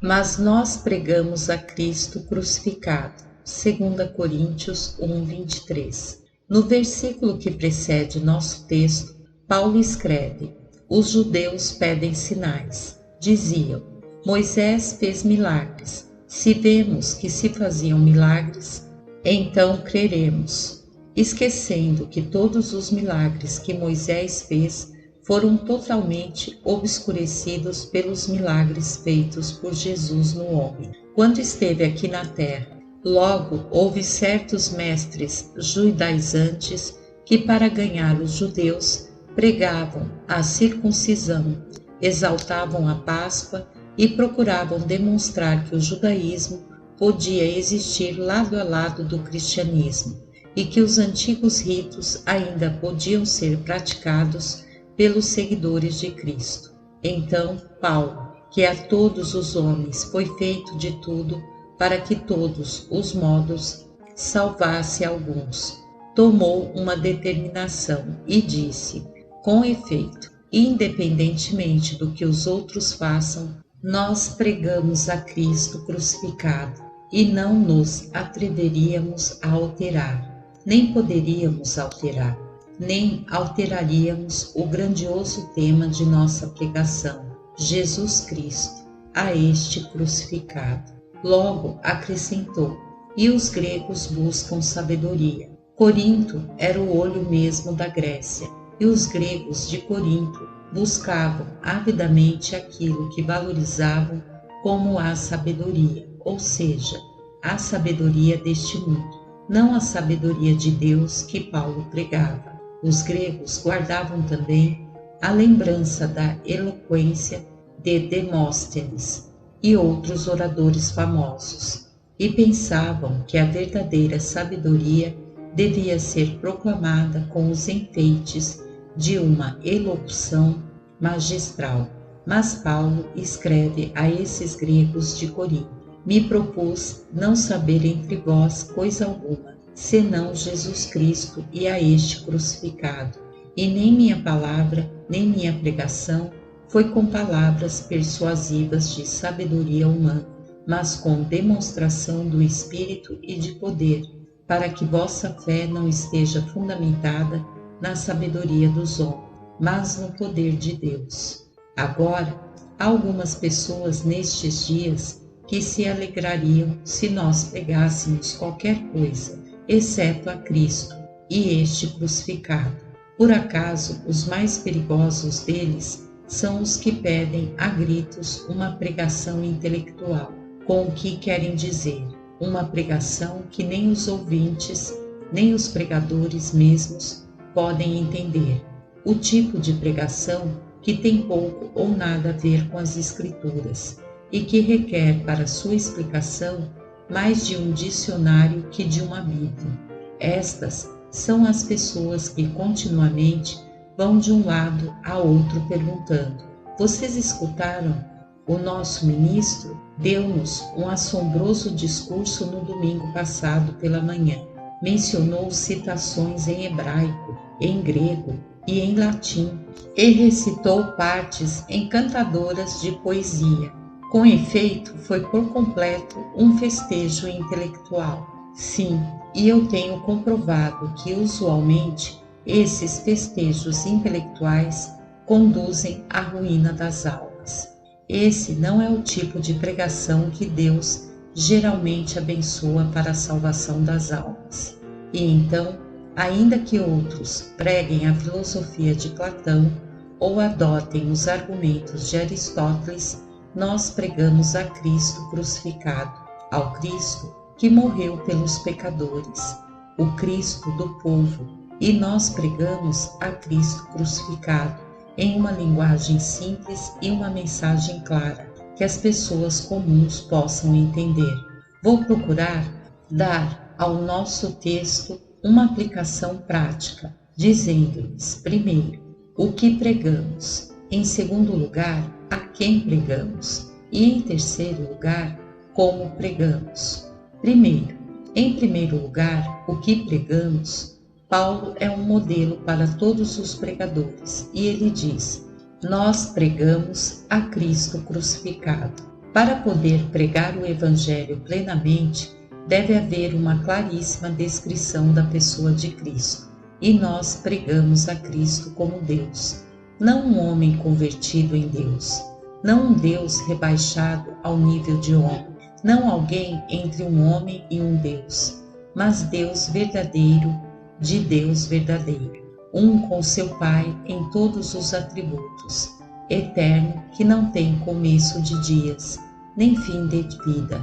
Mas nós pregamos a Cristo crucificado. 2 Coríntios 1:23. No versículo que precede nosso texto, Paulo escreve: os judeus pedem sinais. Diziam: Moisés fez milagres. Se vemos que se faziam milagres, então creremos. Esquecendo que todos os milagres que Moisés fez foram totalmente obscurecidos pelos milagres feitos por Jesus no homem, quando esteve aqui na terra. Logo, houve certos mestres judaizantes que, para ganhar os judeus, pregavam a circuncisão, exaltavam a Páscoa e procuravam demonstrar que o judaísmo podia existir lado a lado do cristianismo e que os antigos ritos ainda podiam ser praticados pelos seguidores de Cristo. Então, Paulo, que a todos os homens foi feito de tudo, para que todos os modos salvasse alguns, tomou uma determinação e disse: com efeito, independentemente do que os outros façam, nós pregamos a Cristo crucificado e não nos atreveríamos a alterar, nem poderíamos alterar, nem alteraríamos o grandioso tema de nossa pregação, Jesus Cristo, a este crucificado. Logo acrescentou: e os gregos buscam sabedoria. Corinto era o olho mesmo da Grécia, e os gregos de Corinto buscavam avidamente aquilo que valorizavam como a sabedoria, ou seja, a sabedoria deste mundo, não a sabedoria de Deus que Paulo pregava. Os gregos guardavam também a lembrança da eloquência de Demóstenes e outros oradores famosos, e pensavam que a verdadeira sabedoria devia ser proclamada com os enfeites de uma elocução magistral. Mas Paulo escreve a esses gregos de Corinto: me propus não saber entre vós coisa alguma, senão Jesus Cristo e a este crucificado. E nem minha palavra, nem minha pregação foi com palavras persuasivas de sabedoria humana, mas com demonstração do Espírito e de poder, para que vossa fé não esteja fundamentada na sabedoria dos homens, mas no poder de Deus. Agora, há algumas pessoas nestes dias que se alegrariam se nós pregássemos qualquer coisa, exceto a Cristo e este crucificado. Por acaso, os mais perigosos deles são os que pedem a gritos uma pregação intelectual, com o que querem dizer, uma pregação que nem os ouvintes, nem os pregadores mesmos podem entender. O tipo de pregação que tem pouco ou nada a ver com as Escrituras e que requer para sua explicação mais de um dicionário que de uma Bíblia. Estas são as pessoas que continuamente vão de um lado a outro perguntando: vocês escutaram? O nosso ministro deu-nos um assombroso discurso no domingo passado pela manhã. Mencionou citações em hebraico, em grego e em latim, e recitou partes encantadoras de poesia. Com efeito, foi por completo um festejo intelectual. Sim, e eu tenho comprovado que usualmente esses festejos intelectuais conduzem à ruína das almas. Esse não é o tipo de pregação que Deus geralmente abençoa para a salvação das almas. E então, ainda que outros preguem a filosofia de Platão ou adotem os argumentos de Aristóteles, nós pregamos a Cristo crucificado, ao Cristo que morreu pelos pecadores, o Cristo do povo, e nós pregamos a Cristo crucificado em uma linguagem simples e uma mensagem clara, que as pessoas comuns possam entender. Vou procurar dar ao nosso texto uma aplicação prática, dizendo-lhes, primeiro, o que pregamos, em segundo lugar, a quem pregamos, e em terceiro lugar, como pregamos. Em primeiro lugar, o que pregamos. Paulo é um modelo para todos os pregadores, e ele diz: nós pregamos a Cristo crucificado. Para poder pregar o Evangelho plenamente, deve haver uma claríssima descrição da pessoa de Cristo. E nós pregamos a Cristo como Deus, não um homem convertido em Deus, não um Deus rebaixado ao nível de homem, não alguém entre um homem e um Deus, mas Deus verdadeiro, de Deus verdadeiro, um com seu Pai em todos os atributos, eterno que não tem começo de dias, nem fim de vida,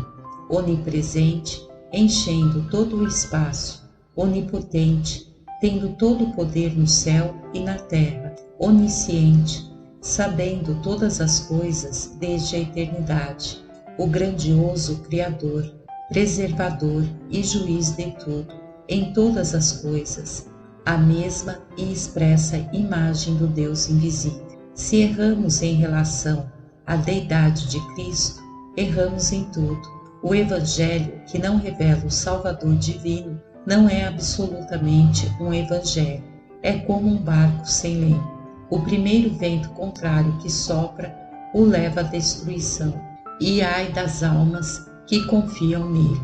onipresente, enchendo todo o espaço, onipotente, tendo todo o poder no céu e na terra, onisciente, sabendo todas as coisas desde a eternidade, o grandioso Criador, preservador e juiz de tudo, em todas as coisas, a mesma e expressa imagem do Deus invisível. Se erramos em relação à deidade de Cristo, erramos em tudo. O Evangelho que não revela o Salvador divino não é absolutamente um Evangelho. É como um barco sem leme. O primeiro vento contrário que sopra o leva à destruição. E ai das almas que confiam nele.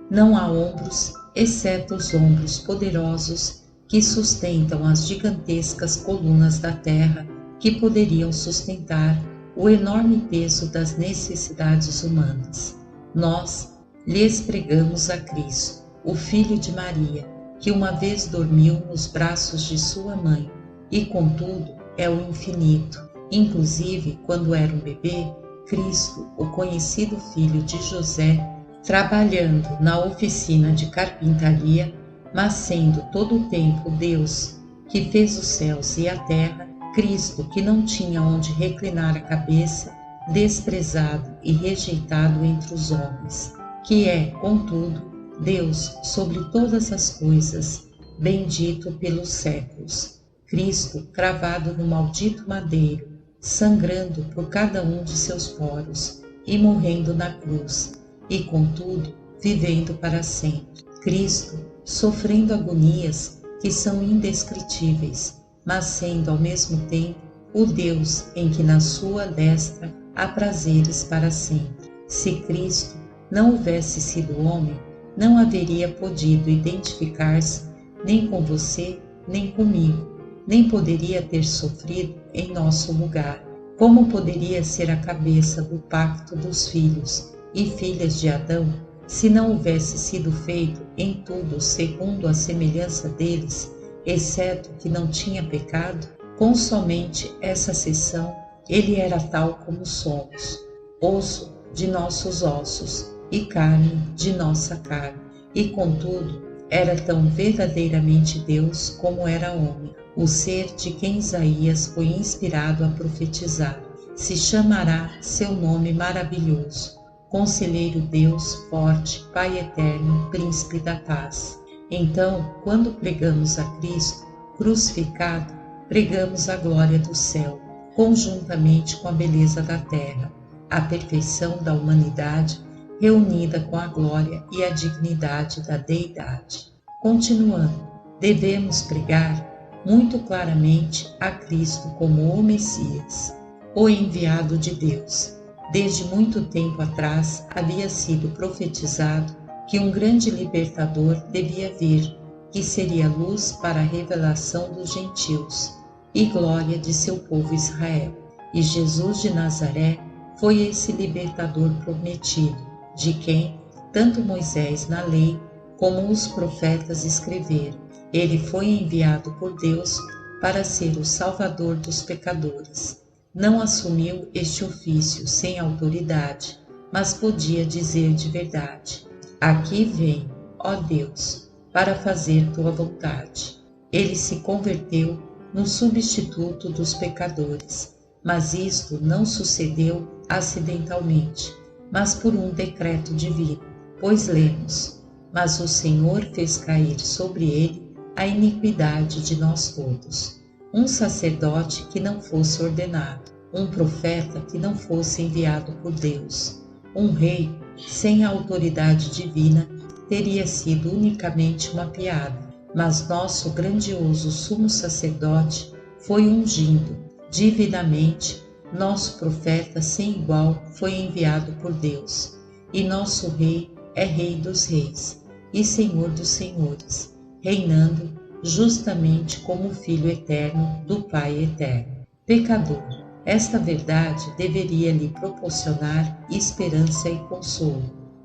Não há ombros, exceto os ombros poderosos que sustentam as gigantescas colunas da terra, que poderiam sustentar o enorme peso das necessidades humanas. Nós lhes pregamos a Cristo, o Filho de Maria, que uma vez dormiu nos braços de sua mãe, e contudo é o infinito. Inclusive, quando era um bebê, Cristo, o conhecido filho de José, trabalhando na oficina de carpintaria, mas sendo todo o tempo Deus, que fez os céus e a terra, Cristo, que não tinha onde reclinar a cabeça, desprezado e rejeitado entre os homens, que é, contudo, Deus sobre todas as coisas, bendito pelos séculos. Cristo, cravado no maldito madeiro, sangrando por cada um de seus poros e morrendo na cruz, e contudo vivendo para sempre. Cristo, sofrendo agonias que são indescritíveis, mas sendo ao mesmo tempo o Deus em que na sua destra há prazeres para sempre. Se Cristo não houvesse sido homem, não haveria podido identificar-se nem com você, nem comigo, nem poderia ter sofrido em nosso lugar. Como poderia ser a cabeça do pacto dos filhos e filhas de Adão, se não houvesse sido feito em tudo segundo a semelhança deles, exceto que não tinha pecado? Com somente essa seção, ele era tal como somos, osso de nossos ossos e carne de nossa carne, e contudo era tão verdadeiramente Deus como era homem, o ser de quem Isaías foi inspirado a profetizar. Se chamará seu nome maravilhoso, Conselheiro Deus forte, Pai eterno, Príncipe da paz. Então, quando pregamos a Cristo crucificado, pregamos a glória do céu, conjuntamente com a beleza da terra, a perfeição da humanidade reunida com a glória e a dignidade da deidade. Continuando, devemos pregar muito claramente a Cristo como o Messias, o enviado de Deus. Desde muito tempo atrás havia sido profetizado que um grande libertador devia vir, que seria luz para a revelação dos gentios e glória de seu povo Israel. E Jesus de Nazaré foi esse libertador prometido, de quem tanto Moisés na lei como os profetas escreveram. Ele foi enviado por Deus para ser o salvador dos pecadores. Não assumiu este ofício sem autoridade, mas podia dizer de verdade: aqui venho, ó Deus, para fazer tua vontade. Ele se converteu no substituto dos pecadores, mas isto não sucedeu acidentalmente, mas por um decreto divino, pois lemos: mas o Senhor fez cair sobre ele a iniquidade de nós todos. Um sacerdote que não fosse ordenado, um profeta que não fosse enviado por Deus, um rei sem a autoridade divina teria sido unicamente uma piada, mas nosso grandioso sumo sacerdote foi ungido divinamente nosso profeta sem igual foi enviado por Deus, e nosso Rei é Rei dos Reis e Senhor dos Senhores, reinando justamente como Filho eterno do Pai eterno. Pecador, esta verdade deveria lhe proporcionar esperança e consolo.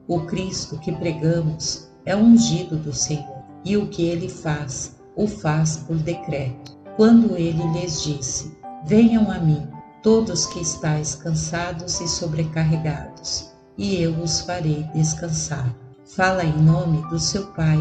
O Cristo que pregamos é ungido do Senhor, e o que ele faz, o faz por decreto. Quando ele lhes disse: venham a mim, todos que estáis cansados e sobrecarregados, e eu os farei descansar. Fala em nome do seu Pai,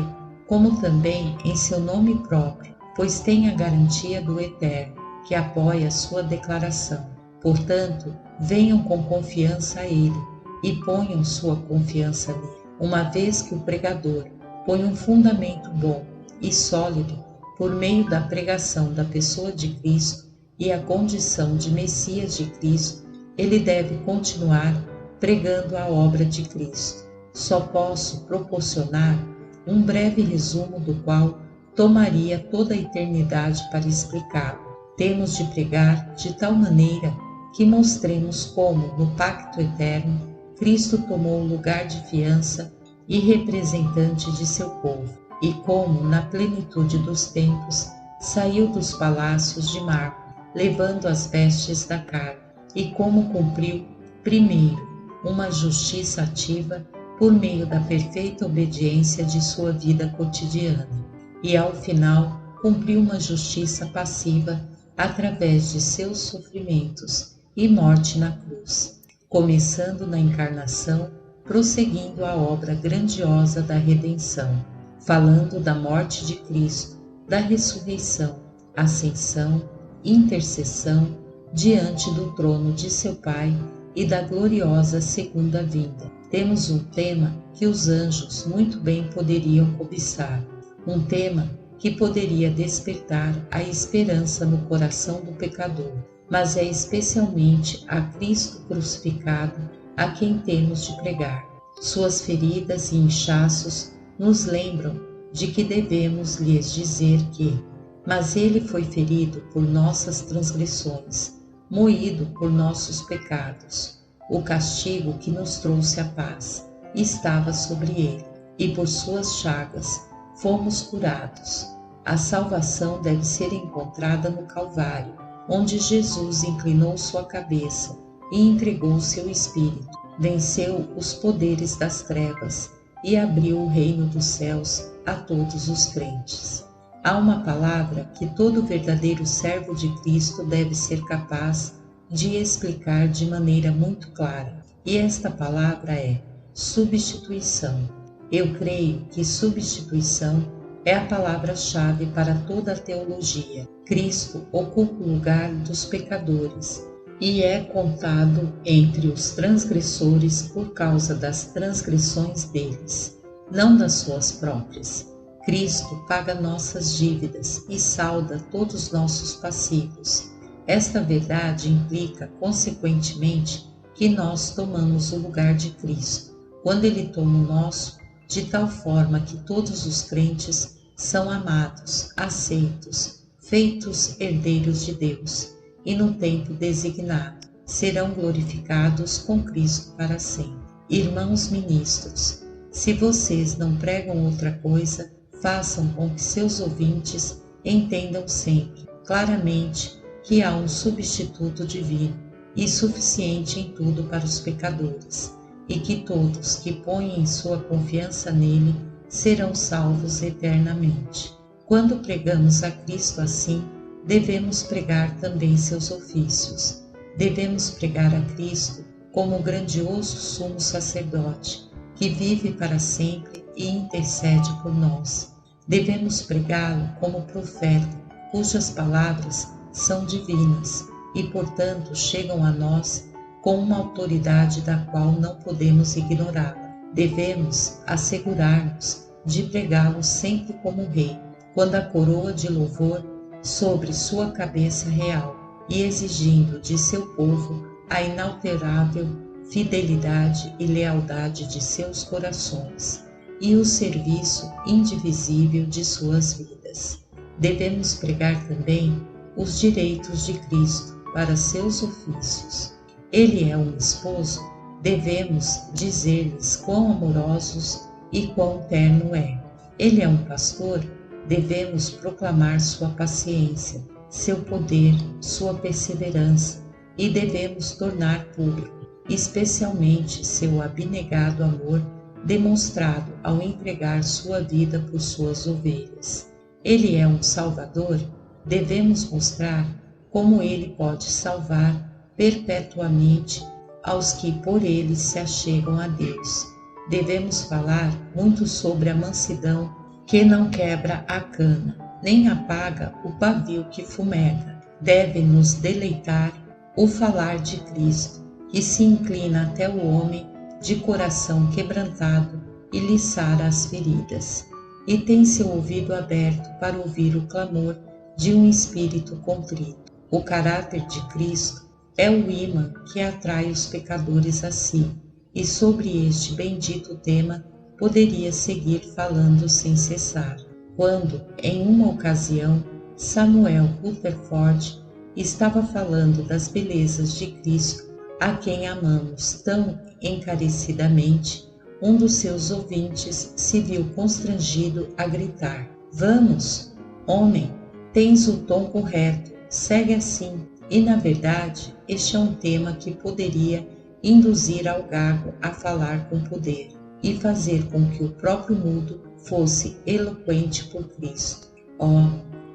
como também em seu nome próprio, pois tem a garantia do Eterno, que apoia sua declaração. Portanto, venham com confiança a Ele e ponham sua confiança nele, uma vez que o pregador põe um fundamento bom e sólido por meio da pregação da pessoa de Cristo e a condição de Messias de Cristo, ele deve continuar pregando a obra de Cristo. Só posso proporcionar um breve resumo do qual tomaria toda a eternidade para explicá-lo. Temos de pregar de tal maneira que mostremos como, no pacto eterno, Cristo tomou o lugar de fiança e representante de seu povo, e como, na plenitude dos tempos, saiu dos palácios de marco, levando as vestes da carne, e como cumpriu, primeiro, uma justiça ativa por meio da perfeita obediência de sua vida cotidiana, e ao final cumpriu uma justiça passiva através de seus sofrimentos e morte na cruz, começando na encarnação, prosseguindo a obra grandiosa da redenção, falando da morte de Cristo, da ressurreição, ascensão, intercessão diante do trono de seu Pai e da gloriosa segunda vinda. Temos um tema que os anjos muito bem poderiam cobiçar, um tema que poderia despertar a esperança no coração do pecador, mas é especialmente a Cristo crucificado a quem temos de pregar. Suas feridas e inchaços nos lembram de que devemos lhes dizer que: mas ele foi ferido por nossas transgressões, moído por nossos pecados. O castigo que nos trouxe a paz estava sobre ele, e por suas chagas fomos curados. A salvação deve ser encontrada no Calvário, onde Jesus inclinou sua cabeça e entregou seu espírito, venceu os poderes das trevas e abriu o reino dos céus a todos os crentes. Há uma palavra que todo verdadeiro servo de Cristo deve ser capaz de explicar de maneira muito clara, e esta palavra é substituição. Eu creio que substituição é a palavra-chave para toda a teologia. Cristo ocupa o lugar dos pecadores e é contado entre os transgressores por causa das transgressões deles, não das suas próprias. Cristo paga nossas dívidas e salda todos nossos passivos. Esta verdade implica, consequentemente, que nós tomamos o lugar de Cristo, quando Ele toma o nosso, de tal forma que todos os crentes são amados, aceitos, feitos herdeiros de Deus, e no tempo designado serão glorificados com Cristo para sempre. Irmãos ministros, se vocês não pregam outra coisa, façam com que seus ouvintes entendam sempre, claramente, que há um substituto divino e suficiente em tudo para os pecadores, e que todos que põem sua confiança nele serão salvos eternamente. Quando pregamos a Cristo assim, devemos pregar também seus ofícios. Devemos pregar a Cristo como o grandioso sumo sacerdote, que vive para sempre e intercede por nós. Devemos pregá-lo como profeta, cujas palavras são divinas e, portanto, chegam a nós com uma autoridade da qual não podemos ignorá-la. Devemos assegurar-nos de pregá-lo sempre como rei, quando a coroa de louvor sobre sua cabeça real, e exigindo de seu povo a inalterável fidelidade e lealdade de seus corações e o serviço indivisível de suas vidas. Devemos pregar também os direitos de Cristo, para seus ofícios. Ele é um esposo, devemos dizer-lhes quão amorosos e quão terno é. Ele é um pastor, devemos proclamar sua paciência, seu poder, sua perseverança, e devemos tornar público, especialmente seu abnegado amor demonstrado ao entregar sua vida por suas ovelhas. Ele é um Salvador, devemos mostrar como ele pode salvar perpetuamente aos que por ele se achegam a Deus. Devemos falar muito sobre a mansidão que não quebra a cana, nem apaga o pavio que fumega. Deve nos deleitar o falar de Cristo, que se inclina até o homem de coração quebrantado e lhe sara as feridas, e tem seu ouvido aberto para ouvir o clamor de um espírito contrito. O caráter de Cristo é o ímã que atrai os pecadores a si, e sobre este bendito tema poderia seguir falando sem cessar. Quando, em uma ocasião, Samuel Rutherford estava falando das belezas de Cristo, a quem amamos tão encarecidamente, um dos seus ouvintes se viu constrangido a gritar: "Vamos, homem, tens o tom correto, segue assim." E, na verdade, este é um tema que poderia induzir ao gago a falar com poder e fazer com que o próprio mudo fosse eloquente por Cristo. Oh,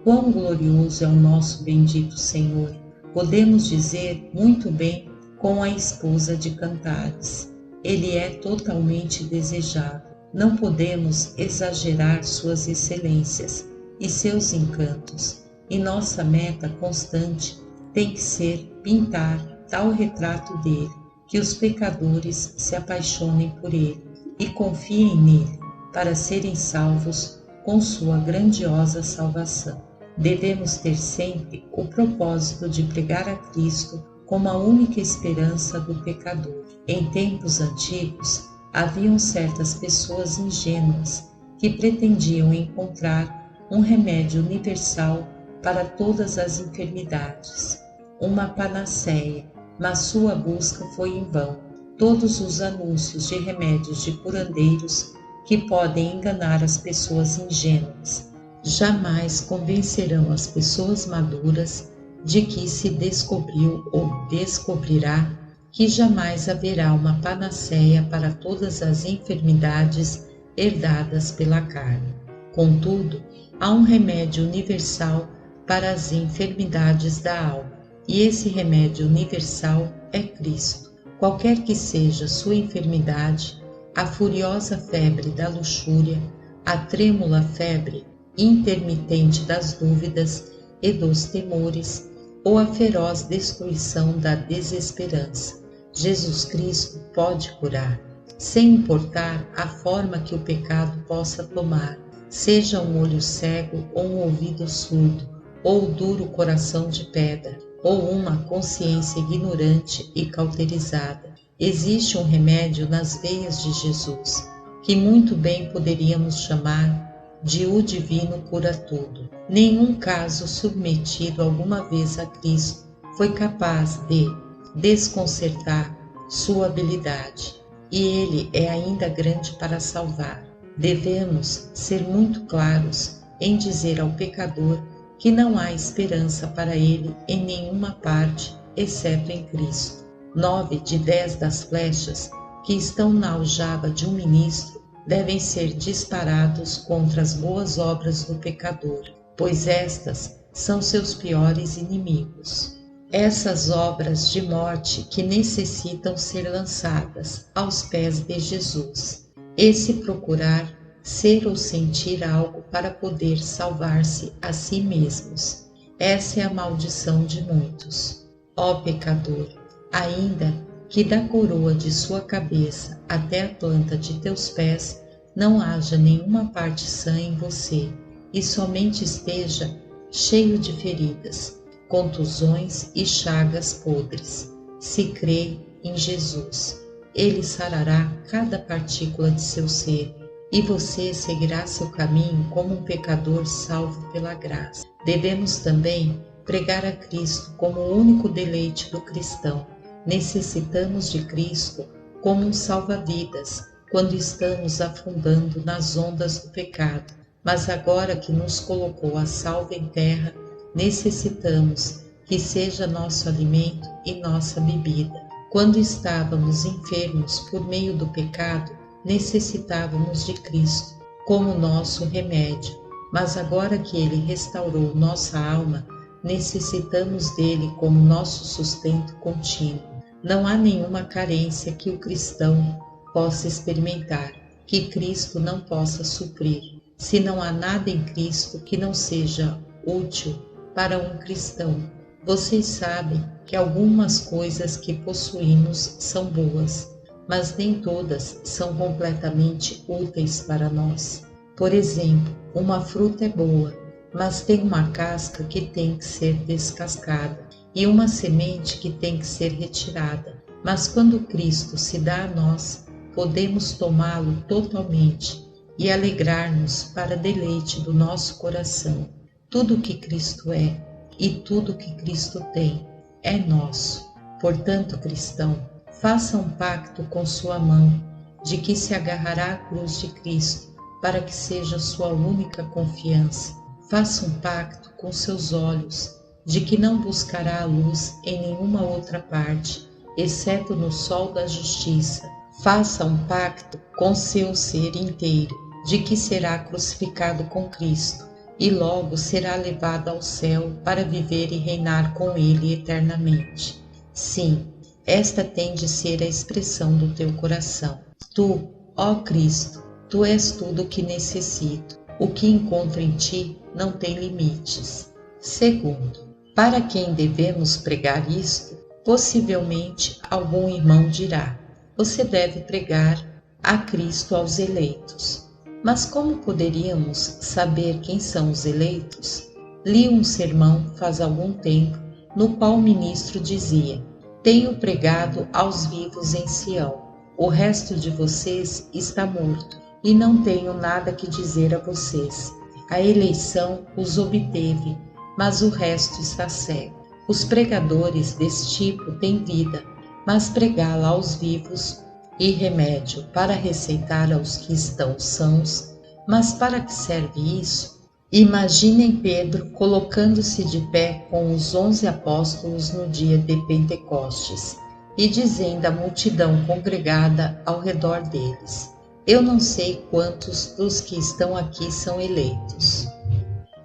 quão glorioso é o nosso bendito Senhor! Podemos dizer muito bem com a esposa de Cantares: ele é totalmente desejável. Não podemos exagerar suas excelências e seus encantos, e nossa meta constante tem que ser pintar tal retrato dele, que os pecadores se apaixonem por ele e confiem nele para serem salvos com sua grandiosa salvação. Devemos ter sempre o propósito de pregar a Cristo como a única esperança do pecador. Em tempos antigos, haviam certas pessoas ingênuas que pretendiam encontrar um remédio universal para todas as enfermidades, uma panaceia, mas sua busca foi em vão. Todos os anúncios de remédios de curandeiros que podem enganar as pessoas ingênuas jamais convencerão as pessoas maduras de que se descobriu ou descobrirá que jamais haverá uma panaceia para todas as enfermidades herdadas pela carne. Contudo, há um remédio universal para as enfermidades da alma, e esse remédio universal é Cristo. Qualquer que seja sua enfermidade, a furiosa febre da luxúria, a trêmula febre intermitente das dúvidas e dos temores, ou a feroz destruição da desesperança, Jesus Cristo pode curar, sem importar a forma que o pecado possa tomar, seja um olho cego ou um ouvido surdo, ou duro coração de pedra, ou uma consciência ignorante e cauterizada. Existe um remédio nas veias de Jesus, que muito bem poderíamos chamar de o divino cura-tudo. Nenhum caso submetido alguma vez a Cristo foi capaz de desconcertar sua habilidade, e ele é ainda grande para salvar. Devemos ser muito claros em dizer ao pecador que não há esperança para ele em nenhuma parte, exceto em Cristo. 9 de 10 das flechas que estão na aljava de um ministro devem ser disparados contra as boas obras do pecador, pois estas são seus piores inimigos. Essas obras de morte que necessitam ser lançadas aos pés de Jesus. Esse procurar ser ou sentir algo para poder salvar-se a si mesmos. Essa é a maldição de muitos. Ó pecador, ainda que da coroa de sua cabeça até a planta de teus pés não haja nenhuma parte sã em você, e somente esteja cheio de feridas, contusões e chagas podres. Se crê em Jesus, ele sarará cada partícula de seu ser, e você seguirá seu caminho como um pecador salvo pela graça. Devemos também pregar a Cristo como o único deleite do cristão. Necessitamos de Cristo como um salva-vidas quando estamos afundando nas ondas do pecado. Mas agora que nos colocou a salvo em terra, necessitamos que seja nosso alimento e nossa bebida. Quando estávamos enfermos por meio do pecado, necessitávamos de Cristo como nosso remédio. Mas agora que Ele restaurou nossa alma, necessitamos dele como nosso sustento contínuo. Não há nenhuma carência que o cristão possa experimentar, que Cristo não possa suprir. Se não há nada em Cristo que não seja útil para um cristão, vocês sabem que algumas coisas que possuímos são boas, mas nem todas são completamente úteis para nós. Por exemplo, uma fruta é boa, mas tem uma casca que tem que ser descascada e uma semente que tem que ser retirada. Mas quando Cristo se dá a nós, podemos tomá-lo totalmente e alegrar-nos para deleite do nosso coração. Tudo que Cristo é e tudo que Cristo tem é nosso. Portanto, cristão, faça um pacto com sua mão, de que se agarrará à cruz de Cristo, para que seja sua única confiança. Faça um pacto com seus olhos, de que não buscará a luz em nenhuma outra parte, exceto no sol da justiça. Faça um pacto com seu ser inteiro, de que será crucificado com Cristo, e logo será levado ao céu para viver e reinar com Ele eternamente. Sim, esta tem de ser a expressão do teu coração. Tu, ó Cristo, tu és tudo o que necessito. O que encontro em ti não tem limites. Segundo, para quem devemos pregar isto? Possivelmente algum irmão dirá: você deve pregar a Cristo aos eleitos. Mas como poderíamos saber quem são os eleitos? Li um sermão faz algum tempo, no qual o ministro dizia: tenho pregado aos vivos em Sião. O resto de vocês está morto, e não tenho nada que dizer a vocês. A eleição os obteve, mas o resto está cego. Os pregadores desse tipo têm vida, mas pregá-la aos vivos e remédio para receitar aos que estão sãos. Mas para que serve isso? Imaginem Pedro colocando-se de pé com os 11 apóstolos no dia de Pentecostes e dizendo à multidão congregada ao redor deles: eu não sei quantos dos que estão aqui são eleitos,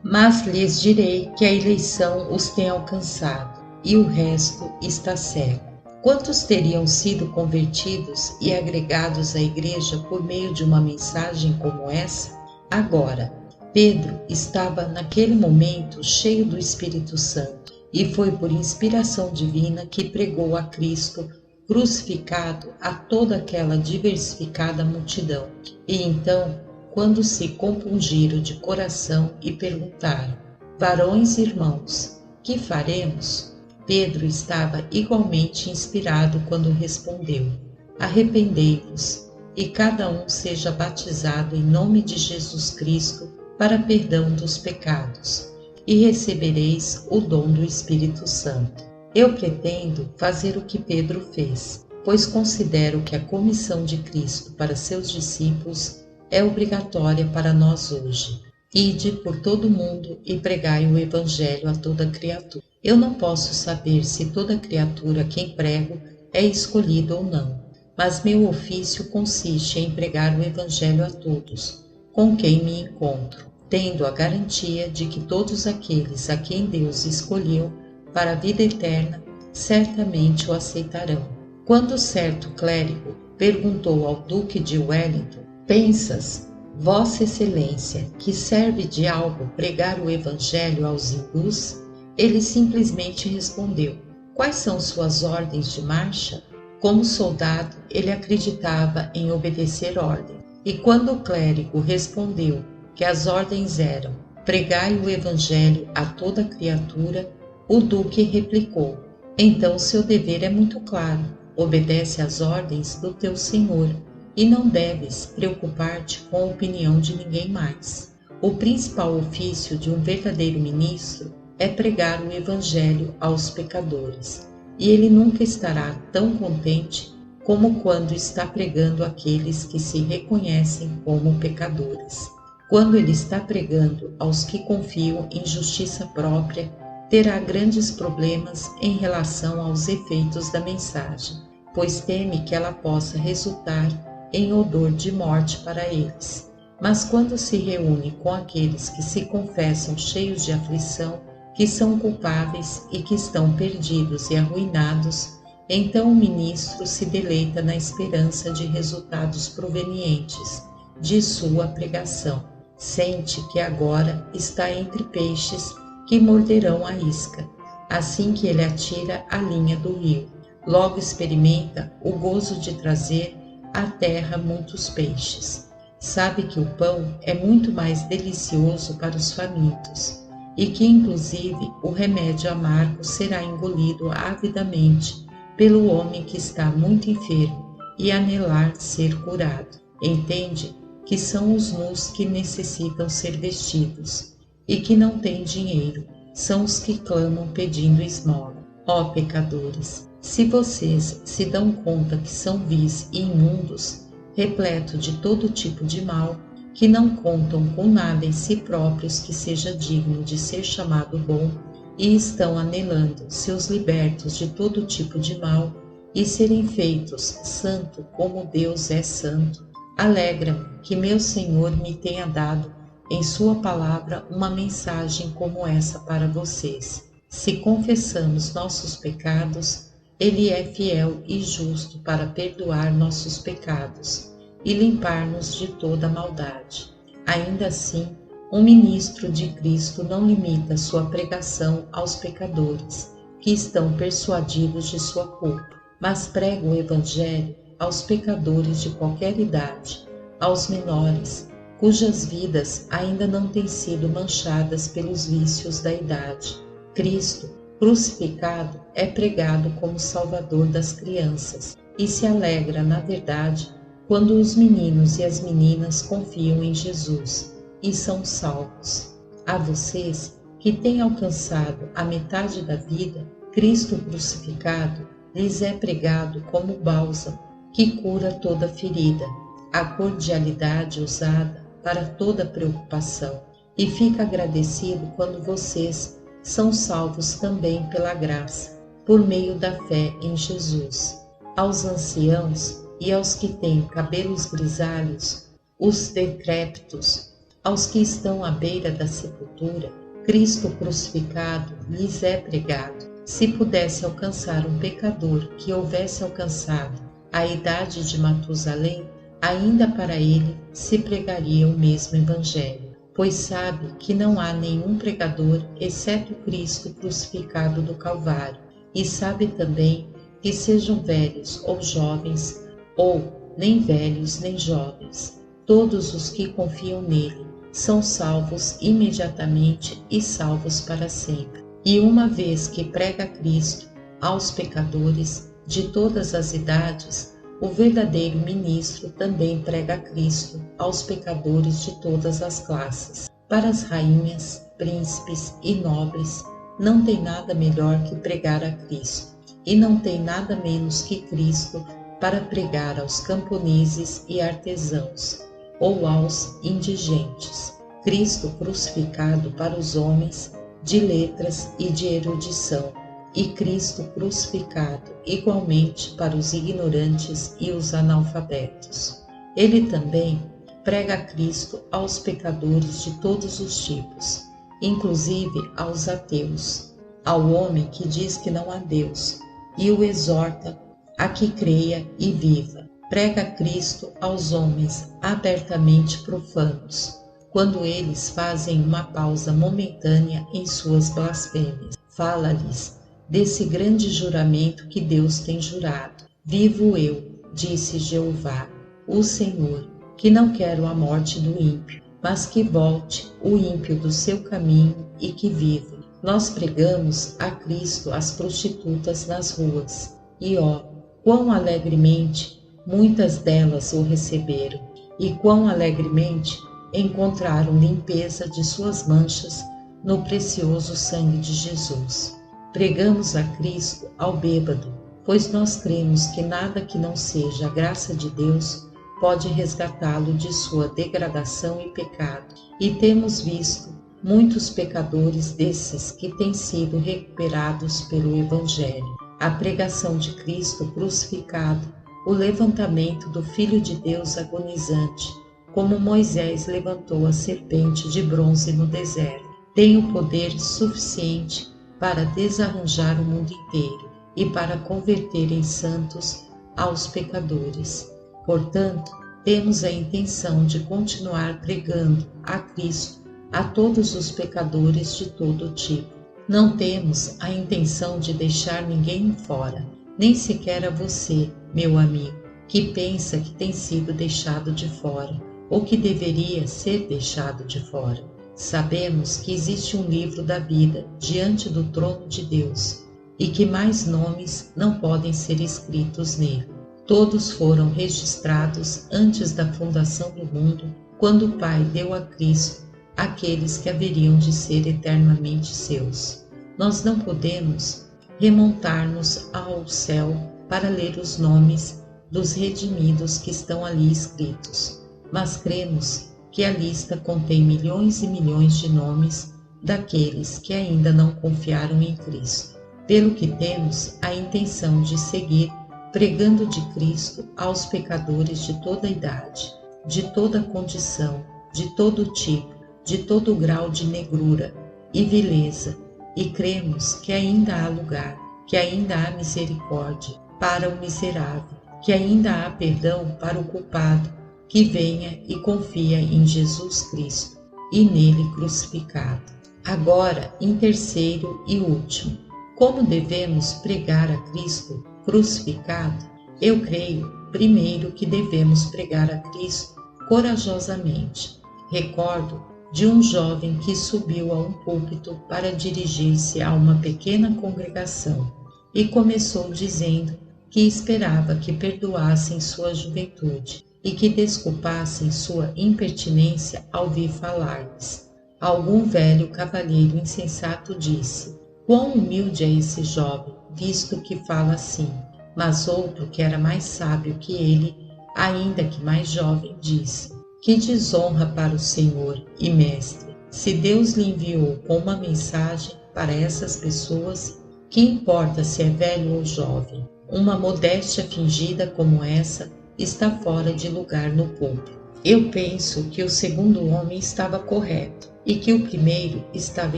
mas lhes direi que a eleição os tem alcançado, e o resto está cego. Quantos teriam sido convertidos e agregados à igreja por meio de uma mensagem como essa? Agora, Pedro estava naquele momento cheio do Espírito Santo, e foi por inspiração divina que pregou a Cristo crucificado a toda aquela diversificada multidão. E então, quando se compungiram de coração e perguntaram: varões e irmãos, que faremos? Pedro estava igualmente inspirado quando respondeu: arrependei-vos, e cada um seja batizado em nome de Jesus Cristo para perdão dos pecados, e recebereis o dom do Espírito Santo. Eu pretendo fazer o que Pedro fez, pois considero que a comissão de Cristo para seus discípulos é obrigatória para nós hoje. Ide por todo o mundo e pregai o Evangelho a toda criatura. Eu não posso saber se toda criatura a quem prego é escolhida ou não, mas meu ofício consiste em pregar o Evangelho a todos, com quem me encontro, tendo a garantia de que todos aqueles a quem Deus escolheu para a vida eterna certamente o aceitarão. Quando certo clérigo perguntou ao Duque de Wellington: pensas, Vossa Excelência, que serve de algo pregar o Evangelho aos hindus? Ele simplesmente respondeu: quais são suas ordens de marcha? Como soldado, ele acreditava em obedecer ordem. E quando o clérigo respondeu que as ordens eram: pregai o Evangelho a toda criatura, o duque replicou: então seu dever é muito claro, obedece às ordens do teu senhor, e não deves preocupar-te com a opinião de ninguém mais. O principal ofício de um verdadeiro ministro é pregar o Evangelho aos pecadores, e ele nunca estará tão contente como quando está pregando àqueles que se reconhecem como pecadores. Quando ele está pregando aos que confiam em justiça própria, terá grandes problemas em relação aos efeitos da mensagem, pois teme que ela possa resultar em odor de morte para eles. Mas quando se reúne com aqueles que se confessam cheios de aflição, que são culpáveis e que estão perdidos e arruinados, então o ministro se deleita na esperança de resultados provenientes de sua pregação. Sente que agora está entre peixes que morderão a isca, assim que ele atira a linha do rio. Logo experimenta o gozo de trazer à terra muitos peixes. Sabe que o pão é muito mais delicioso para os famintos e que, inclusive, o remédio amargo será engolido avidamente pelo homem que está muito enfermo e anelar ser curado. Entende que são os nus que necessitam ser vestidos e que não têm dinheiro, são os que clamam pedindo esmola. Ó pecadores, se vocês se dão conta que são vis e imundos, repleto de todo tipo de mal, que não contam com nada em si próprios que seja digno de ser chamado bom, e estão anelando seus libertos de todo tipo de mal, e serem feitos santo como Deus é santo, alegra-me que meu Senhor me tenha dado em sua palavra uma mensagem como essa para vocês. Se confessamos nossos pecados, Ele é fiel e justo para perdoar nossos pecados e limpar-nos de toda maldade. Ainda assim, um ministro de Cristo não limita sua pregação aos pecadores, que estão persuadidos de sua culpa, mas prega o Evangelho aos pecadores de qualquer idade, aos menores, cujas vidas ainda não têm sido manchadas pelos vícios da idade. Cristo, crucificado, é pregado como Salvador das crianças e se alegra, na verdade, quando os meninos e as meninas confiam em Jesus e são salvos. A vocês que têm alcançado a metade da vida, Cristo crucificado lhes é pregado como bálsamo que cura toda ferida, a cordialidade usada para toda preocupação, e fica agradecido quando vocês são salvos também pela graça, por meio da fé em Jesus. Aos anciãos e aos que têm cabelos grisalhos, os decrépitos, aos que estão à beira da sepultura, Cristo crucificado lhes é pregado. Se pudesse alcançar um pecador que houvesse alcançado a idade de Matusalém, ainda para ele se pregaria o mesmo Evangelho, pois sabe que não há nenhum pregador exceto Cristo crucificado do Calvário, e sabe também que sejam velhos ou jovens, ou nem velhos nem jovens, todos os que confiam nele são salvos imediatamente e salvos para sempre. E uma vez que prega Cristo aos pecadores de todas as idades, o verdadeiro ministro também prega Cristo aos pecadores de todas as classes. Para as rainhas, príncipes e nobres, não tem nada melhor que pregar a Cristo, e não tem nada menos que Cristo para pregar aos camponeses e artesãos, ou aos indigentes. Cristo crucificado para os homens de letras e de erudição, e Cristo crucificado igualmente para os ignorantes e os analfabetos. Ele também prega Cristo aos pecadores de todos os tipos, inclusive aos ateus, ao homem que diz que não há Deus, e o exorta a que creia e viva. Prega Cristo aos homens abertamente profanos, quando eles fazem uma pausa momentânea em suas blasfêmias. Fala-lhes desse grande juramento que Deus tem jurado. Vivo eu, disse Jeová, o Senhor, que não quero a morte do ímpio, mas que volte o ímpio do seu caminho e que viva. Nós pregamos a Cristo às prostitutas nas ruas, e ó, quão alegremente muitas delas o receberam, e quão alegremente encontraram limpeza de suas manchas no precioso sangue de Jesus. Pregamos a Cristo ao bêbado, pois nós cremos que nada que não seja a graça de Deus pode resgatá-lo de sua degradação e pecado. E temos visto muitos pecadores desses que têm sido recuperados pelo Evangelho. A pregação de Cristo crucificado, o levantamento do Filho de Deus agonizante, como Moisés levantou a serpente de bronze no deserto, tem o poder suficiente para desarranjar o mundo inteiro e para converter em santos aos pecadores. Portanto, temos a intenção de continuar pregando a Cristo a todos os pecadores de todo tipo. Não temos a intenção de deixar ninguém fora, nem sequer a você, meu amigo, que pensa que tem sido deixado de fora ou que deveria ser deixado de fora. Sabemos que existe um livro da vida diante do trono de Deus e que mais nomes não podem ser escritos nele. Todos foram registrados antes da fundação do mundo, quando o Pai deu a Cristo aqueles que haveriam de ser eternamente seus. Nós não podemos remontar-nos ao céu para ler os nomes dos redimidos que estão ali escritos, mas cremos que a lista contém milhões e milhões de nomes daqueles que ainda não confiaram em Cristo. Pelo que temos a intenção de seguir pregando de Cristo aos pecadores de toda idade, de toda condição, de todo tipo, de todo grau de negrura e vileza, e cremos que ainda há lugar, que ainda há misericórdia para o miserável, que ainda há perdão para o culpado, que venha e confia em Jesus Cristo e nele crucificado. Agora, em terceiro e último, como devemos pregar a Cristo crucificado? Eu creio, primeiro, que devemos pregar a Cristo corajosamente. Recordo de um jovem que subiu a um púlpito para dirigir-se a uma pequena congregação e começou dizendo que esperava que perdoassem sua juventude e que desculpassem sua impertinência ao vir falar-lhes. Algum velho cavalheiro insensato disse: "Quão humilde é esse jovem, visto que fala assim." Mas outro, que era mais sábio que ele, ainda que mais jovem, disse: "Que desonra para o Senhor e Mestre! Se Deus lhe enviou com uma mensagem para essas pessoas, que importa se é velho ou jovem? Uma modéstia fingida como essa está fora de lugar no púlpito." Eu penso que o segundo homem estava correto e que o primeiro estava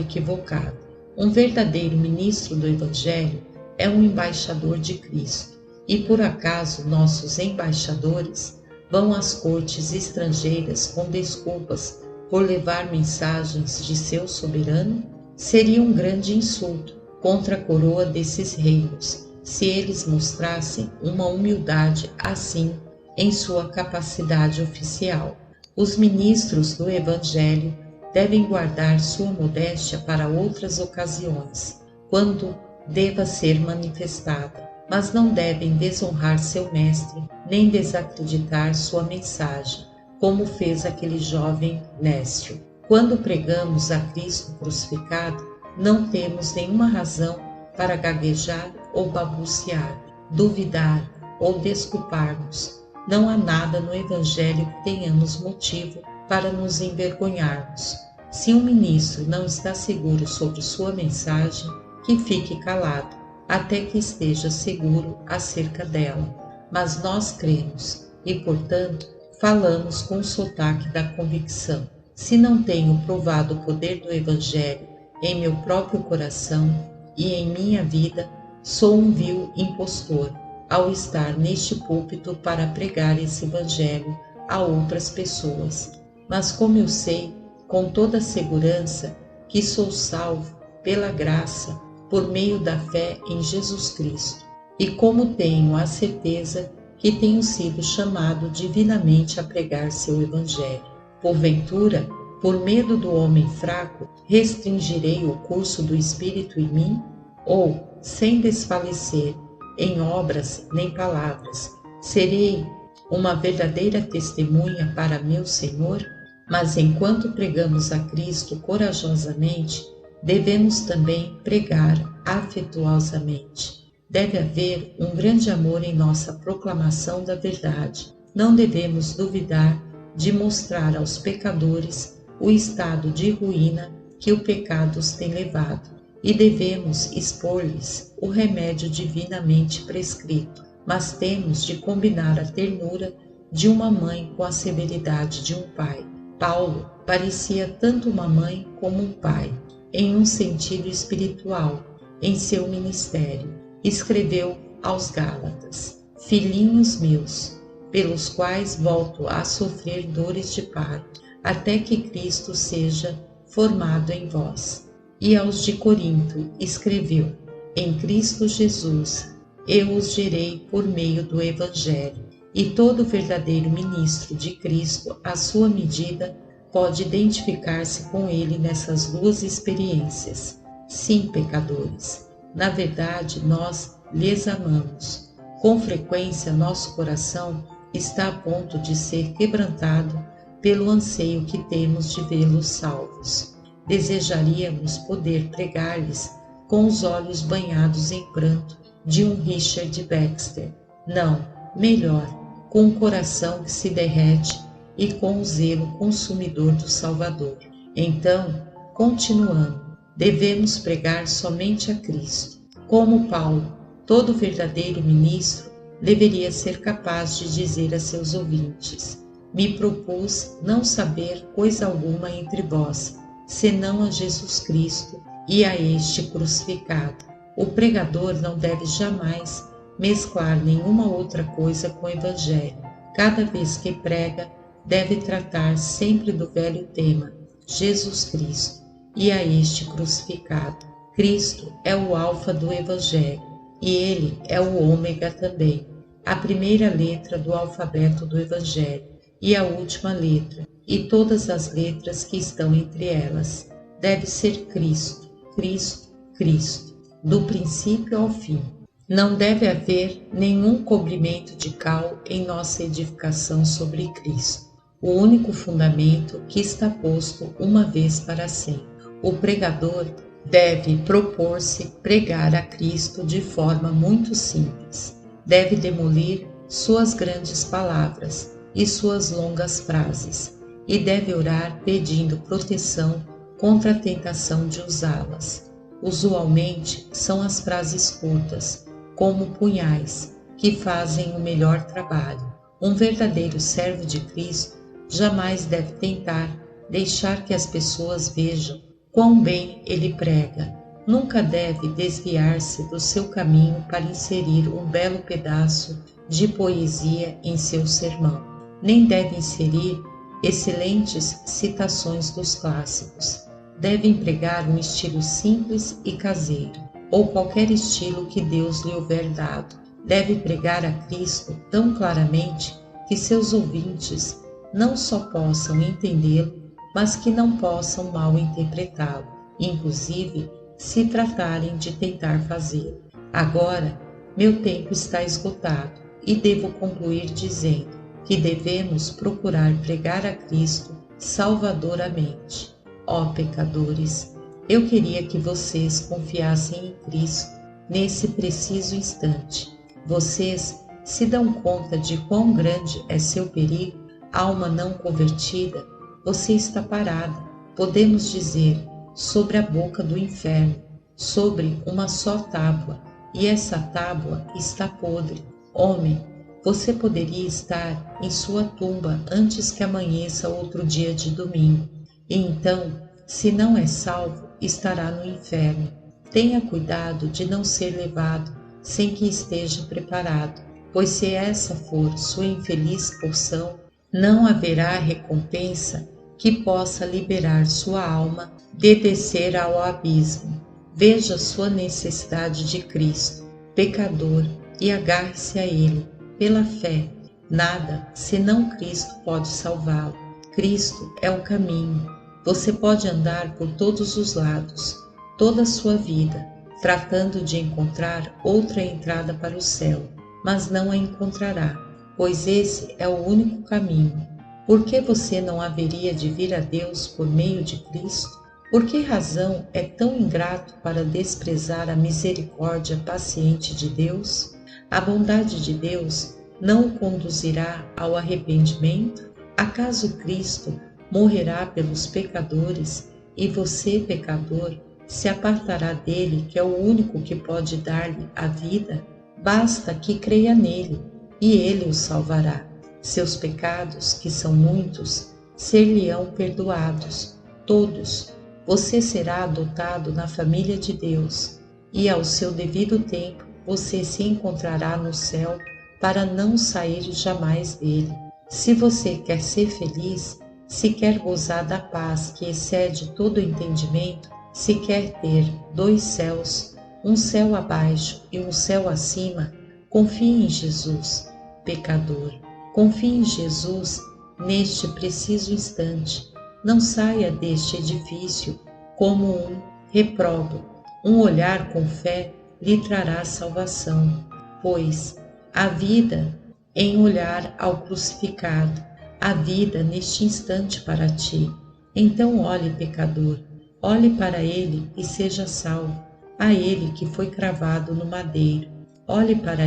equivocado. Um verdadeiro ministro do Evangelho é um embaixador de Cristo, e por acaso nossos embaixadores vão às cortes estrangeiras com desculpas por levar mensagens de seu soberano? Seria um grande insulto contra a coroa desses reinos se eles mostrassem uma humildade assim em sua capacidade oficial. Os ministros do Evangelho devem guardar sua modéstia para outras ocasiões, quando deva ser manifestada, mas não devem desonrar seu mestre, nem desacreditar sua mensagem, como fez aquele jovem nécio. Quando pregamos a Cristo crucificado, não temos nenhuma razão para gaguejar ou balbuciar, duvidar ou desculpar-nos. Não há nada no Evangelho que tenhamos motivo para nos envergonharmos. Se um ministro não está seguro sobre sua mensagem, que fique calado, até que esteja seguro acerca dela. Mas nós cremos e, portanto, falamos com o sotaque da convicção. Se não tenho provado o poder do Evangelho em meu próprio coração e em minha vida, sou um vil impostor ao estar neste púlpito para pregar esse Evangelho a outras pessoas. Mas como eu sei, com toda segurança, que sou salvo pela graça, por meio da fé em Jesus Cristo, e como tenho a certeza que tenho sido chamado divinamente a pregar seu Evangelho, porventura, por medo do homem fraco, restringirei o curso do Espírito em mim? Ou, sem desfalecer em obras nem palavras, serei uma verdadeira testemunha para meu Senhor? Mas enquanto pregamos a Cristo corajosamente, devemos também pregar afetuosamente. Deve haver um grande amor em nossa proclamação da verdade. Não devemos duvidar de mostrar aos pecadores o estado de ruína que o pecado os tem levado, e devemos expor-lhes o remédio divinamente prescrito, mas temos de combinar a ternura de uma mãe com a severidade de um pai. Paulo parecia tanto uma mãe como um pai, em um sentido espiritual, em seu ministério. Escreveu aos Gálatas: Filhinhos meus, pelos quais volto a sofrer dores de parto, até que Cristo seja formado em vós. E aos de Corinto escreveu: Em Cristo Jesus eu os gerei por meio do Evangelho. E todo verdadeiro ministro de Cristo, à sua medida, pode identificar-se com ele nessas duas experiências. Sim, pecadores, na verdade nós lhes amamos. Com frequência nosso coração está a ponto de ser quebrantado pelo anseio que temos de vê-los salvos. Desejaríamos poder pregar-lhes com os olhos banhados em pranto de um Richard Baxter. Não, melhor, com um coração que se derrete e com o zelo consumidor do Salvador. Então, continuando, devemos pregar somente a Cristo. Como Paulo, todo verdadeiro ministro deveria ser capaz de dizer a seus ouvintes: Me propus não saber coisa alguma entre vós, senão a Jesus Cristo e a este crucificado. O pregador não deve jamais mesclar nenhuma outra coisa com o Evangelho. Cada vez que prega, deve tratar sempre do velho tema, Jesus Cristo e a este crucificado. Cristo é o alfa do Evangelho e ele é o ômega também, a primeira letra do alfabeto do Evangelho e a última letra, e todas as letras que estão entre elas. Deve ser Cristo, Cristo, Cristo, do princípio ao fim. Não deve haver nenhum cobrimento de cal em nossa edificação sobre Cristo, o único fundamento que está posto uma vez para sempre. O pregador deve propor-se pregar a Cristo de forma muito simples. Deve demolir suas grandes palavras e suas longas frases, e deve orar pedindo proteção contra a tentação de usá-las. Usualmente são as frases curtas, como punhais, que fazem o melhor trabalho. Um verdadeiro servo de Cristo jamais deve tentar deixar que as pessoas vejam quão bem ele prega. Nunca deve desviar-se do seu caminho para inserir um belo pedaço de poesia em seu sermão. Nem deve inserir excelentes citações dos clássicos. Deve empregar um estilo simples e caseiro, ou qualquer estilo que Deus lhe houver dado. Deve pregar a Cristo tão claramente que seus ouvintes não só possam entendê-lo, mas que não possam mal interpretá-lo, inclusive se tratarem de tentar fazê-lo. Agora, meu tempo está esgotado e devo concluir dizendo que devemos procurar pregar a Cristo salvadoramente. Ó pecadores, eu queria que vocês confiassem em Cristo nesse preciso instante. Vocês se dão conta de quão grande é seu perigo? Alma não convertida, você está parada, podemos dizer, sobre a boca do inferno, sobre uma só tábua, e essa tábua está podre. Homem, você poderia estar em sua tumba antes que amanheça outro dia de domingo, e então, se não é salvo, estará no inferno. Tenha cuidado de não ser levado sem que esteja preparado, pois se essa for sua infeliz porção, não haverá recompensa que possa liberar sua alma de descer ao abismo. Veja sua necessidade de Cristo, pecador, e agarre-se a Ele, pela fé. Nada, senão Cristo, pode salvá-lo. Cristo é o caminho. Você pode andar por todos os lados, toda a sua vida, tratando de encontrar outra entrada para o céu, mas não a encontrará, pois esse é o único caminho. Por que você não haveria de vir a Deus por meio de Cristo? Por que razão é tão ingrato para desprezar a misericórdia paciente de Deus? A bondade de Deus não o conduzirá ao arrependimento? Acaso Cristo morrerá pelos pecadores e você, pecador, se apartará dele, que é o único que pode dar-lhe a vida? Basta que creia nele e ele o salvará. Seus pecados, que são muitos, ser-lhe-ão perdoados, todos. Você será adotado na família de Deus e ao seu devido tempo você se encontrará no céu para não sair jamais dele. Se você quer ser feliz, se quer gozar da paz que excede todo entendimento, se quer ter 2 céus, um céu abaixo e um céu acima, confie em Jesus, pecador. Confie em Jesus neste preciso instante. Não saia deste edifício como um reprobo. Um olhar com fé lhe trará salvação, pois a vida em olhar ao crucificado, a vida neste instante para ti. Então olhe, pecador, olhe para ele e seja salvo, a ele que foi cravado no madeiro. Olhe para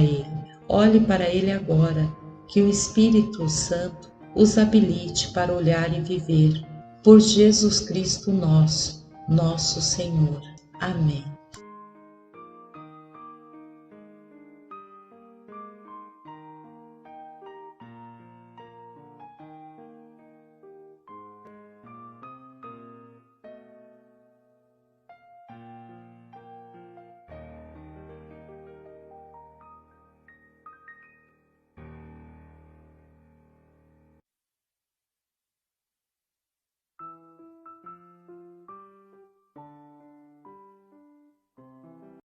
ele agora, que o Espírito Santo os habilite para olhar e viver. Por Jesus Cristo nosso Senhor. Amém.